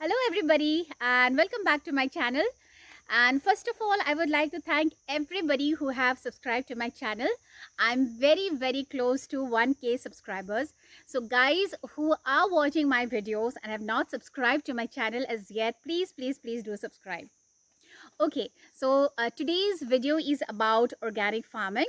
Hello everybody and welcome back to my channel. And first of all, I would like to thank everybody who have subscribed to my channel. I'm very close to 1K subscribers. So guys who are watching my videos and have not subscribed to my channel as yet, please do subscribe. Okay, so today's video is about organic farming.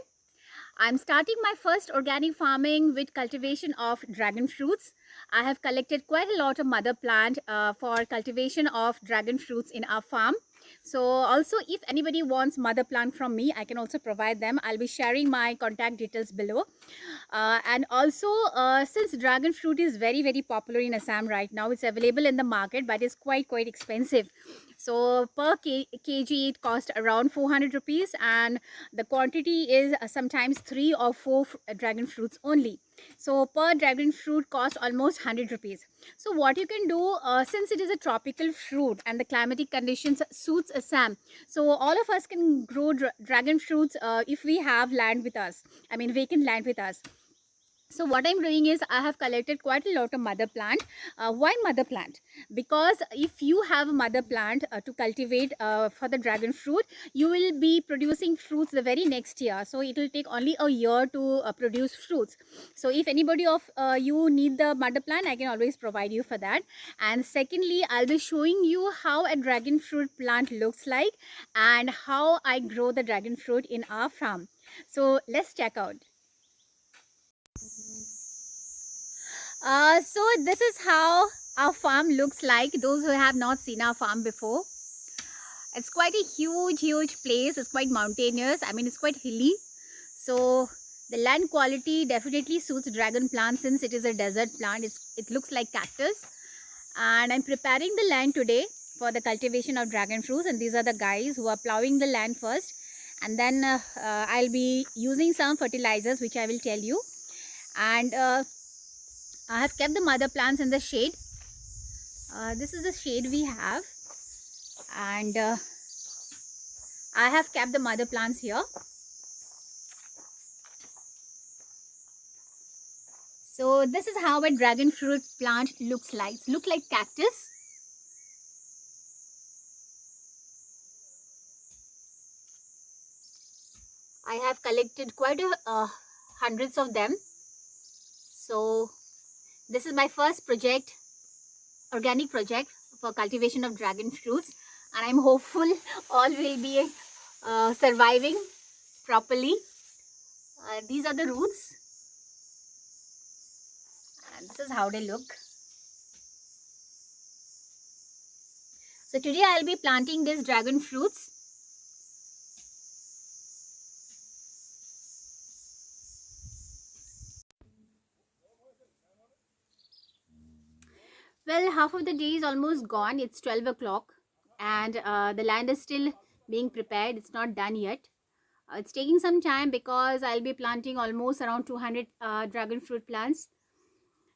I'm starting my first organic farming with cultivation of dragon fruits. I have collected quite a lot of mother plant for cultivation of dragon fruits in our farm. So also if anybody wants mother plant from me, I can also provide them. I'll be sharing my contact details below. And also since dragon fruit is very popular in Assam right now, it's available in the market but it's quite expensive. So per kg it costs around 400 rupees, and the quantity is sometimes 3 or 4 dragon fruits only. So per dragon fruit cost almost 100 rupees. So what you can do, since it is a tropical fruit and the climatic conditions suits Assam, so all of us can grow dragon fruits if we have land with us, I mean vacant land with us. So what I'm doing is I have collected quite a lot of mother plant. Why mother plant? Because if you have a mother plant to cultivate for the dragon fruit, you will be producing fruits the very next year. So it will take only a year to produce fruits. So if anybody of you need the mother plant, I can always provide you for that. And secondly, I'll be showing you how a dragon fruit plant looks like and how I grow the dragon fruit in our farm. So let's check out. So this is how our farm looks like. Those who have not seen our farm before, it's quite a huge place. It's quite mountainous. I mean, it's quite hilly. So the land quality definitely suits dragon plant since it is a desert plant. It looks like cactus. And I'm preparing the land today for the cultivation of dragon fruits. And these are the guys who are plowing the land first. And then I'll be using some fertilizers, which I will tell you. And I have kept the mother plants in the shade. This is the shade we have, and I have kept the mother plants here. So this is how a dragon fruit plant looks like. It looks like cactus. I have collected quite a hundreds of them. So this is my first project, organic project for cultivation of dragon fruits, and I'm hopeful all will be surviving properly. These are the roots, and this is how they look. So today I'll be planting these dragon fruits. Well, half of the day is almost gone. It's 12 o'clock and the land is still being prepared. It's not done yet. It's taking some time because I'll be planting almost around 200 dragon fruit plants.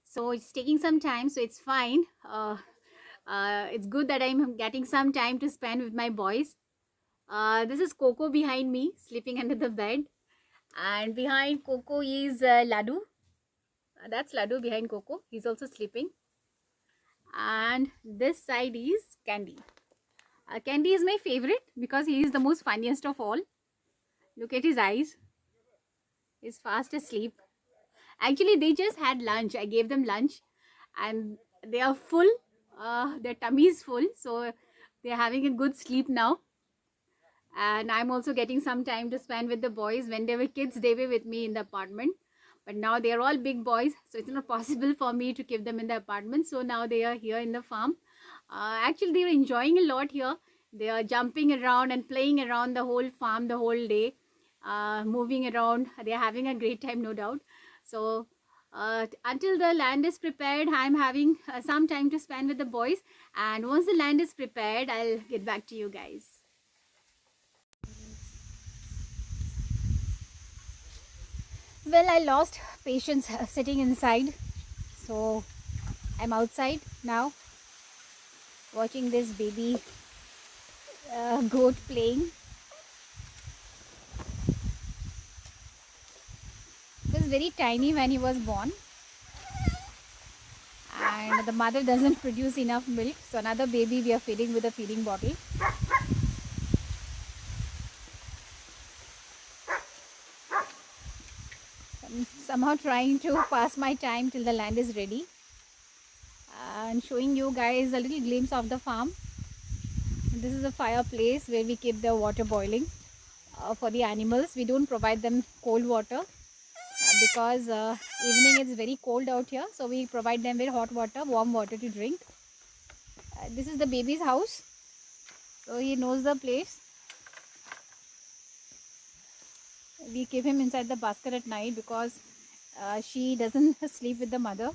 So it's taking some time, so it's fine. It's good that I'm getting some time to spend with my boys. This is Coco behind me, sleeping under the bed. And behind Coco is Ladu. That's Ladu behind Coco. He's also sleeping. And this side is Candy. Candy is my favorite because he is the most funniest of all. Look at his eyes. He's fast asleep. Actually, they just had lunch. I gave them lunch and they are full. Their tummy is full. So they're having a good sleep now. And I'm also getting some time to spend with the boys. When they were kids, they were with me in the apartment. But now they're all big boys. So it's not possible for me to keep them in the apartment. So now they are here in the farm. Actually, they were enjoying a lot here. They are jumping around and playing around the whole farm the whole day, moving around. They are having a great time, no doubt. So until the land is prepared, I'm having some time to spend with the boys. And once the land is prepared, I'll get back to you guys. Well, I lost patience sitting inside. So I'm outside now watching this baby goat playing. He was very tiny when he was born, and the mother doesn't produce enough milk, so another baby we are feeding with a feeding bottle. I'm somehow trying to pass my time till the land is ready, and showing you guys a little glimpse of the farm. This is a fireplace where we keep the water boiling for the animals. We don't provide them cold water because evening it's very cold out here, so we provide them with hot water, warm water to drink. This is the baby's house, so he knows the place. We keep him inside the basket at night because she doesn't sleep with the mother.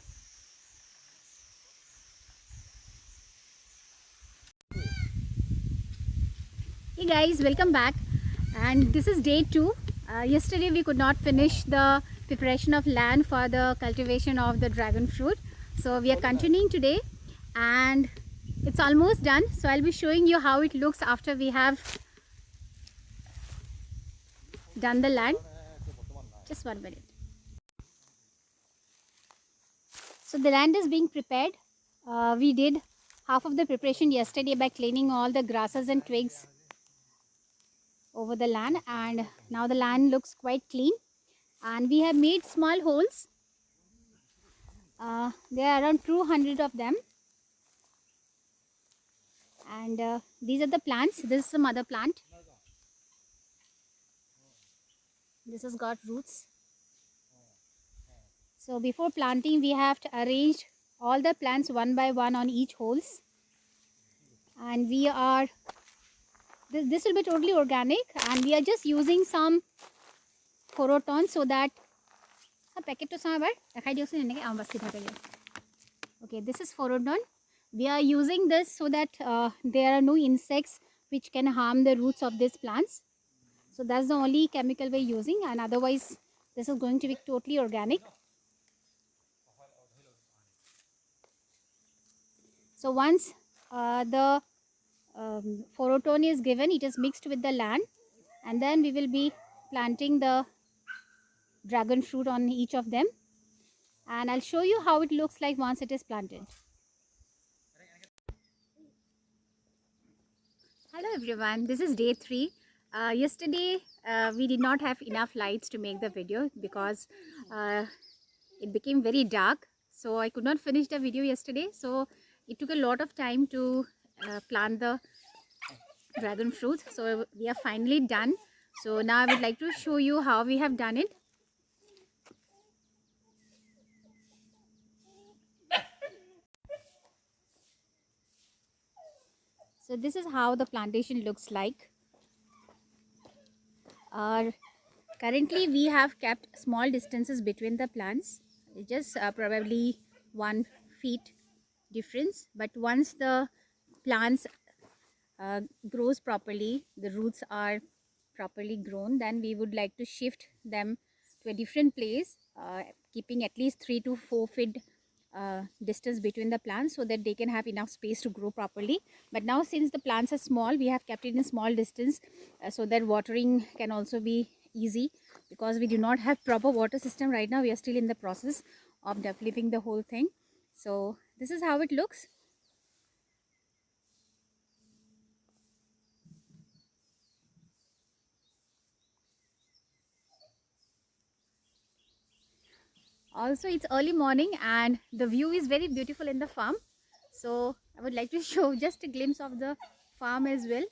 Hey guys, welcome back, and this is day 2. Yesterday we could not finish the preparation of land for the cultivation of the dragon fruit, so we are continuing today and it's almost done. So I'll be showing you how it looks after we have done the land. Just 1 minute. So the land is being prepared. We did half of the preparation yesterday by cleaning all the grasses and twigs over the land, and now the land looks quite clean, and we have made small holes. There are around 200 of them, and these are the plants. This is the mother plant. This has got roots. So before planting we have to arrange all the plants one by one on each holes, and we are this will be totally organic, and we are just using some Phoraton so that okay, this is Phoraton. We are using this so that there are no insects which can harm the roots of these plants. So that's the only chemical we're using, and otherwise this is going to be totally organic. So once the Phoraton is given, it is mixed with the land, and then we will be planting the dragon fruit on each of them, and I'll show you how it looks like once it is planted. Hello everyone, this is day 3. Yesterday we did not have enough lights to make the video because it became very dark, so I could not finish the video yesterday. So it took a lot of time to plant the dragon fruits. So we are finally done. So now I would like to show you how we have done it. So this is how the plantation looks like. Currently we have kept small distances between the plants, just probably 1 feet difference, but once the plants grows properly, the roots are properly grown, then we would like to shift them to a different place, keeping at least 3 to 4 feet distance between the plants so that they can have enough space to grow properly. But now since the plants are small, we have kept it in small distance so that watering can also be easy, because we do not have proper water system right now. We are still in the process of developing the whole thing. So this is how it looks. Also, it's early morning and the view is very beautiful in the farm. So I would like to show just a glimpse of the farm as well.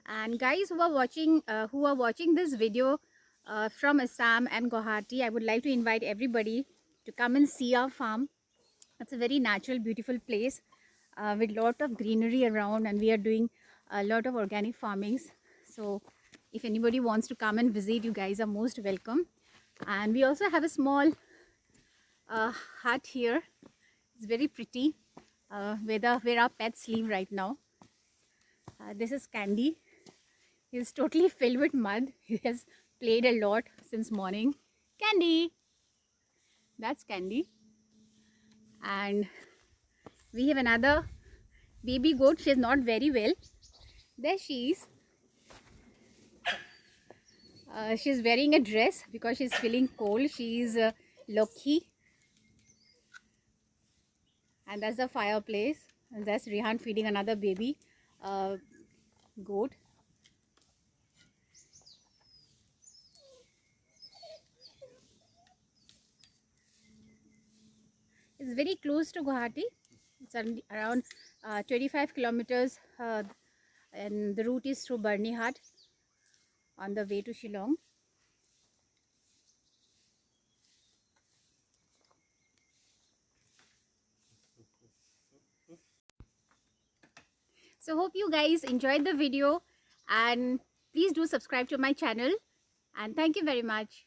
And guys who are watching this video from Assam and Guwahati, I would like to invite everybody to come and see our farm. It's a very natural, beautiful place with lot of greenery around, and we are doing a lot of organic farmings. So if anybody wants to come and visit, you guys are most welcome. And we also have a small hut here. It's very pretty, where our pets live right now. This is Candy. He's totally filled with mud. He has played a lot since morning. Candy! That's Candy. And we have another baby goat. She's not very well. There she is. She's wearing a dress because she's feeling cold. She's Loki. And that's the fireplace. And that's Rihan feeding another baby goat. It's very close to Guwahati. It's around 25 kilometers, and the route is through Barnihad on the way to Shillong. So hope you guys enjoyed the video, and please do subscribe to my channel, and thank you very much.